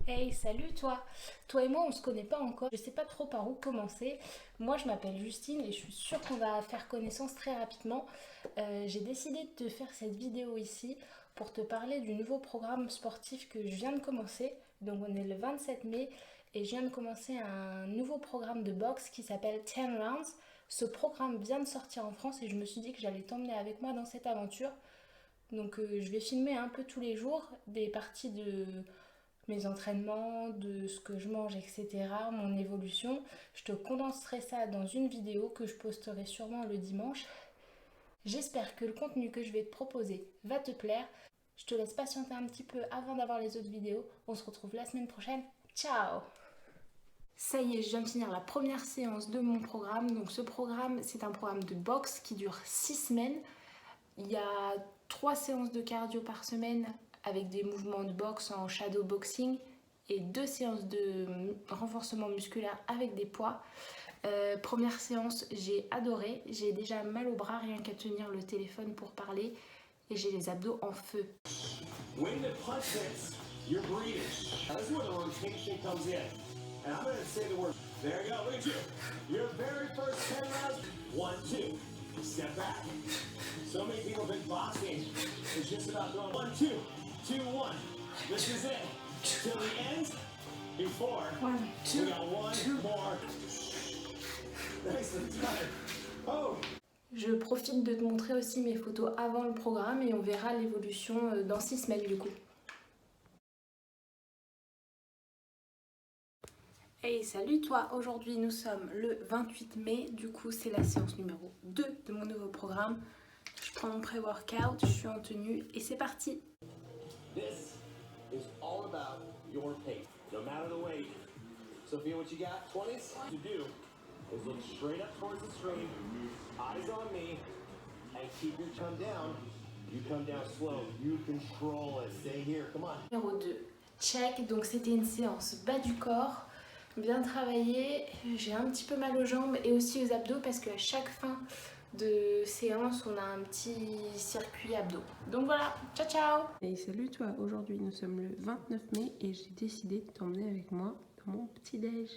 Hey, salut toi! Toi et moi, on se connaît pas encore. Je sais pas trop par où commencer. Moi, je m'appelle Justine et je suis sûre qu'on va faire connaissance très rapidement. J'ai décidé de te faire cette vidéo ici pour te parler du nouveau programme sportif que je viens de commencer. Donc, on est le 27 mai et je viens de commencer un nouveau programme de boxe qui s'appelle 10 Rounds. Ce programme vient de sortir en France et je me suis dit que j'allais t'emmener avec moi dans cette aventure. Donc, je vais filmer un peu tous les jours des parties de mes entraînements, de ce que je mange, etc., mon évolution. Je te condenserai ça dans une vidéo que je posterai sûrement le dimanche. J'espère que le contenu que je vais te proposer va te plaire. Je te laisse patienter un petit peu avant d'avoir les autres vidéos. On se retrouve la semaine prochaine. Ciao! Ça y est, je viens de finir la première séance de mon programme. Donc ce programme, c'est un programme de boxe qui dure 6 semaines. Il y a 3 séances de cardio par semaine avec des mouvements de boxe en shadow boxing et 2 séances de renforcement musculaire avec des poids. Première séance, j'ai adoré. J'ai déjà mal au bras rien qu'à tenir le téléphone pour parler et j'ai les abdos en feu. When the punch hits, you're breathing. Now this is where the rotation comes in. And I'm going to say the word. There you go, look at you. Your very first 10 rounds. 1, 2. Step back. So many people think boxing is just about going 1, 2, 2, 1. This is it. Till the end. Before. 1, 2, we got one more. Nicely done. Oh. Je profite de te montrer aussi mes photos avant le programme et on verra l'évolution dans 6 semaines du coup. Hey, salut toi! Aujourd'hui nous sommes le 28 mai, du coup c'est la séance numéro 2 de mon nouveau programme. Je prends mon pré-workout, je suis en tenue et c'est parti! This is all about your pace, no matter the weight. Sophia, what you got? 20s? What you do is look straight up towards the screen, eyes on me, and keep your chin down. You come down slow. You control it. Stay here. Come on. Numéro 2, check. Donc c'était une séance bas du corps, bien travaillée. J'ai un petit peu mal aux jambes et aussi aux abdos parce qu'à chaque fin de séance, on a un petit circuit abdos. Donc voilà, ciao ciao! Et salut toi, aujourd'hui nous sommes le 29 mai et j'ai décidé de t'emmener avec moi dans mon petit-déj.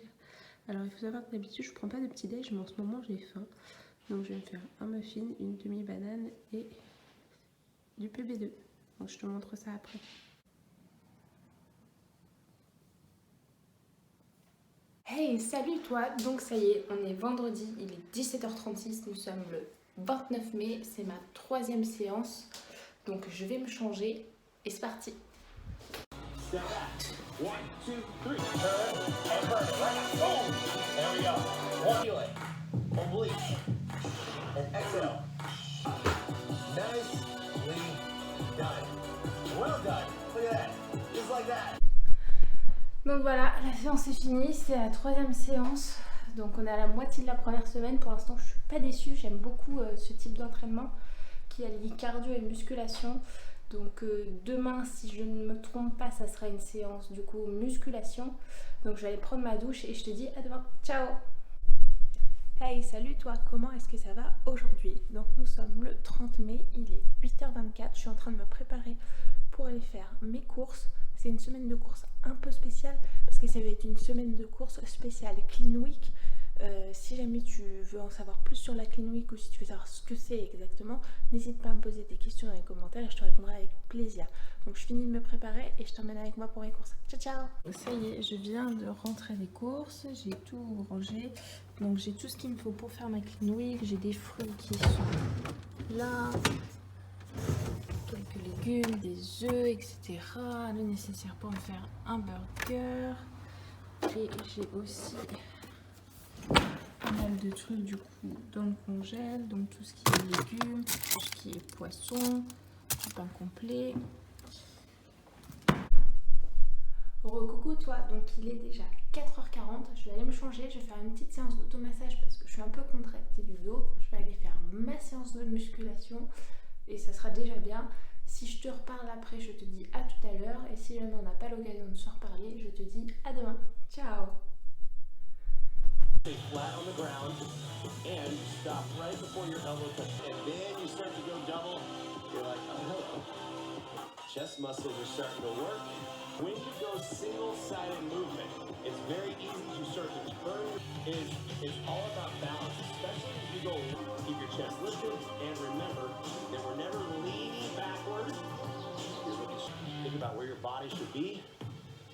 Alors il faut savoir que d'habitude je prends pas de petit-déj mais en ce moment j'ai faim. Donc je vais me faire un muffin, une demi-banane et du PB2. Donc je te montre ça après. Hey, salut toi! Donc ça y est, on est vendredi, il est 17h36, nous sommes le 29 mai, c'est ma 3e séance. Donc je vais me changer et c'est parti! Step back. 1, 2, 3. Turn and burn it. Right. Boom. There we go. One. Feel it. Oblique. And exhale. Nicely done. Well done. Look at that. Just like that. Donc voilà, la séance est finie, c'est la 3e séance. Donc on est à la moitié de la première semaine. Pour l'instant, je suis pas déçue. J'aime beaucoup ce type d'entraînement qui allie cardio et musculation. Donc demain, si je ne me trompe pas, ça sera une séance du coup musculation. Donc je vais aller prendre ma douche et je te dis à demain. Ciao! Hey, salut toi, comment est-ce que ça va aujourd'hui? Donc nous sommes le 30 mai, il est 8h24, je suis en train de me préparer pour aller faire mes courses. C'est une semaine de course un peu spéciale parce que ça va être une semaine de course spéciale Clean Week. Si jamais tu veux en savoir plus sur la Clean Week ou si tu veux savoir ce que c'est exactement, n'hésite pas à me poser des questions dans les commentaires et je te répondrai avec plaisir. Donc je finis de me préparer et je t'emmène avec moi pour mes courses. Ciao ciao! Ça y est, je viens de rentrer des courses, j'ai tout rangé. Donc j'ai tout ce qu'il me faut pour faire ma Clean Week. J'ai des fruits qui sont là, quelques légumes, des œufs, etc. Le nécessaire pour me faire un burger. Et j'ai aussi pas mal de trucs du coup dans le congèle, donc tout ce qui est légumes, tout ce qui est poisson, du pain complet. Coucou toi, donc il est déjà 4h40, je vais aller me changer, je vais faire une petite séance d'automassage parce que je suis un peu contractée du dos. Je vais aller faire ma séance de musculation et ça sera déjà bien. Si je te reparle après, je te dis à tout à l'heure et si jamais on n'a pas l'occasion de se reparler, je te dis à demain. Ciao! Stay flat on the ground and stop right before your elbow touches. And then you start to go double. You're like, oh, hello. Chest muscles are starting to work. When you go single side is all about balance, especially as you go. Keep your chest lifted, and remember that we're never leaning backward. You're looking, think about where your body should be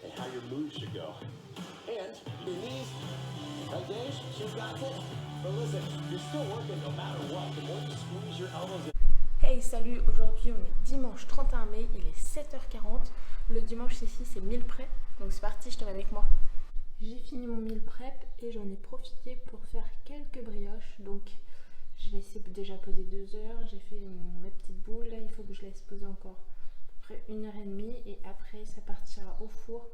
and how your moves should go. And your knees, right, Dave? She's got it. But listen, you're still working no matter what. The more you squeeze your elbows in. Hey, salut, aujourd'hui on est dimanche 31 mai, il est 7h40. Le dimanche ici c'est meal prep, donc c'est parti, je te mets avec moi. J'ai fini mon meal prep et j'en ai profité pour faire quelques brioches. Donc je vais essayer déjà poser 2 heures. J'ai fait ma petite boule, là il faut que je laisse poser encore à peu près 1h30 et après ça partira au four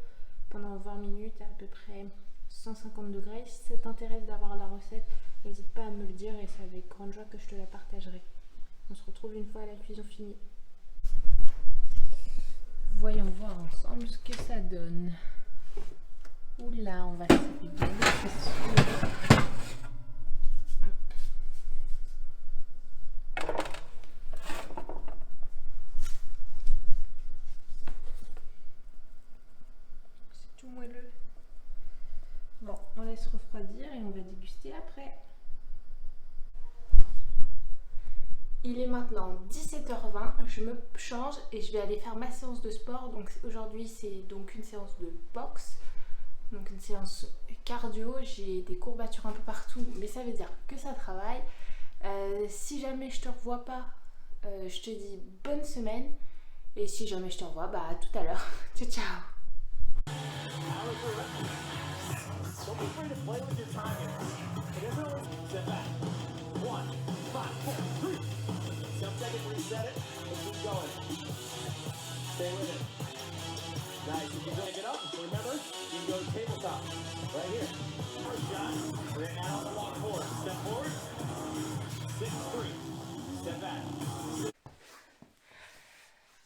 pendant 20 minutes à peu près 150 degrés. Si ça t'intéresse d'avoir la recette, n'hésite pas à me le dire et c'est avec grande joie que je te la partagerai. On se retrouve une fois la cuisson finie. Voyons voir ensemble ce que ça donne. Oula, on va se régaler, c'est sûr. C'est tout moelleux. Bon, on laisse refroidir et on va déguster après. Il est maintenant 17h20, je me change et je vais aller faire ma séance de sport. Donc aujourd'hui c'est donc une séance de boxe, donc une séance cardio. J'ai des courbatures un peu partout, mais ça veut dire que ça travaille. Si jamais je te revois pas, je te dis bonne semaine. Et si jamais je te revois, bah à tout à l'heure. Ciao ciao. Don't be afraid to play with your timing. It isn't always step back. 1, 5, 4, 3. Some seconds reset it and keep going. Stay with it. Nice. If you break it up, remember, you can go to tabletop. Right here. First shot. We're going to add on the walk forward. Step forward. 6-3. Step back.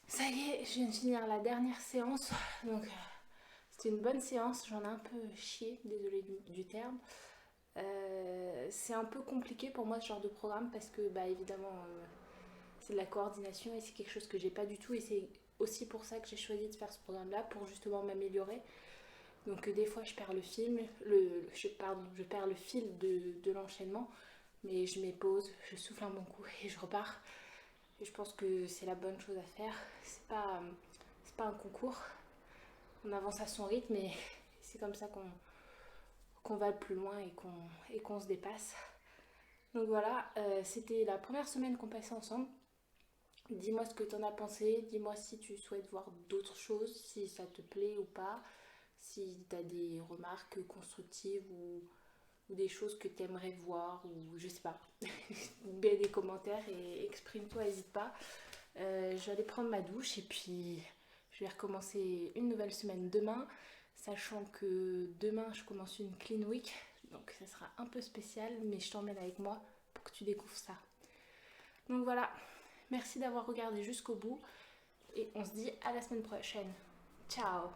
Ça y est, je viens de finir la dernière séance. Donc c'était une bonne séance, j'en ai un peu chié, désolé du terme. C'est un peu compliqué pour moi ce genre de programme parce que bah évidemment c'est de la coordination et c'est quelque chose que j'ai pas du tout et c'est aussi pour ça que j'ai choisi de faire ce programme là pour justement m'améliorer. Donc des fois je perds le film, je perds le fil de l'enchaînement, mais je mets pause, je souffle un bon coup et je repars. Et je pense que c'est la bonne chose à faire. C'est pas un concours. On avance à son rythme et c'est comme ça qu'on va le plus loin et qu'on se dépasse. Donc voilà, c'était la première semaine qu'on passait ensemble. Dis-moi ce que tu en as pensé, dis-moi si tu souhaites voir d'autres choses, si ça te plaît ou pas, si tu as des remarques constructives ou des choses que tu aimerais voir ou je sais pas. Mets des commentaires et exprime-toi, n'hésite pas. Je vais aller prendre ma douche et puis je vais recommencer une nouvelle semaine demain, sachant que demain je commence une clean week, donc ça sera un peu spécial, mais je t'emmène avec moi pour que tu découvres ça. Donc voilà, merci d'avoir regardé jusqu'au bout et on se dit à la semaine prochaine. Ciao!